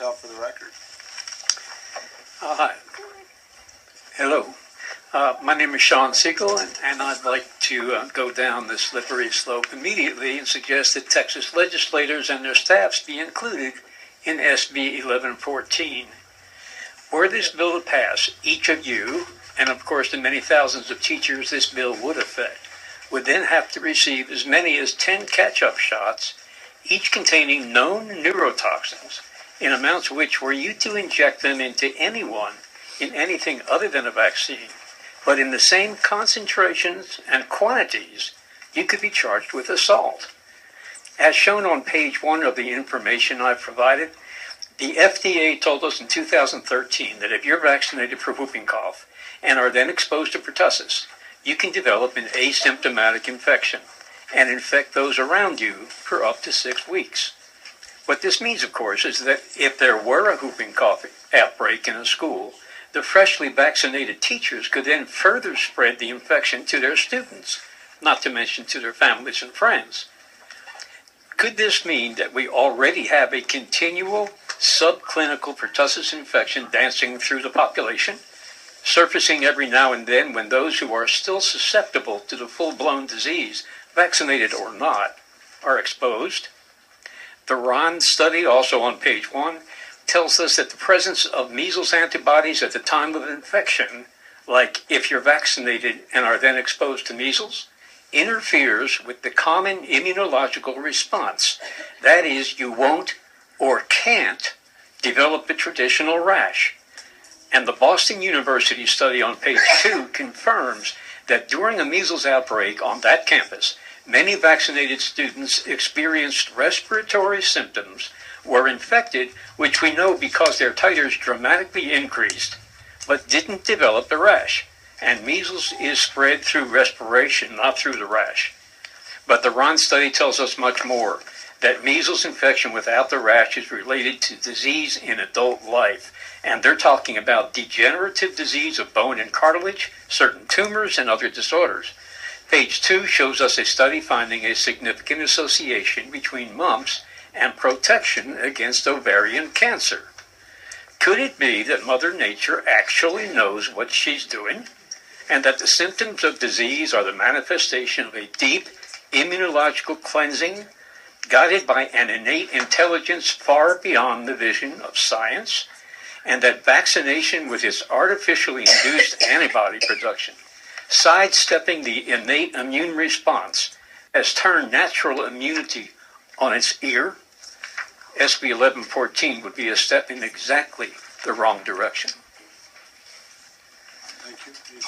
yourself for the record. Hello. My name is Shawn Siegel, and I'd like to go down the slippery slope immediately and suggest that Texas legislators and their staffs be included in SB 1114. Were this bill to pass, each of you, and of course the many thousands of teachers this bill would affect, would then have to receive as many as 10 catch-up shots, each containing known neurotoxins, in amounts which, were you to inject them into anyone in anything other than a vaccine, but in the same concentrations and quantities, you could be charged with assault. As shown on page 1 of the information I've provided, the FDA told us in 2013 that if you're vaccinated for whooping cough and are then exposed to pertussis, you can develop an asymptomatic infection and infect those around you for up to 6 weeks. What this means, of course, is that if there were a whooping cough outbreak in a school, the freshly vaccinated teachers could then further spread the infection to their students, not to mention to their families and friends. Could this mean that we already have a continual subclinical pertussis infection dancing through the population, surfacing every now and then when those who are still susceptible to the full-blown disease, vaccinated or not, are exposed? The RON study, also on page 1, tells us that the presence of measles antibodies at the time of infection, like if you're vaccinated and are then exposed to measles, interferes with the common immunological response. That is, you won't or can't develop a traditional rash. And the Boston University study on page 2 confirms that during a measles outbreak on that campus, many vaccinated students experienced respiratory symptoms, were infected, which we know because their titers dramatically increased, but didn't develop the rash. And measles is spread through respiration, not through the rash. But the RON study tells us much more, that measles infection without the rash is related to disease in adult life. And they're talking about degenerative disease of bone and cartilage, certain tumors, and other disorders. Page 2 shows us a study finding a significant association between mumps and protection against ovarian cancer. Could it be that Mother Nature actually knows what she's doing, and that the symptoms of disease are the manifestation of a deep immunological cleansing guided by an innate intelligence far beyond the vision of science, and that vaccination with its artificially induced antibody production, sidestepping the innate immune response, has turned natural immunity on its ear? SB 1114 would be a step in exactly the wrong direction. Thank you.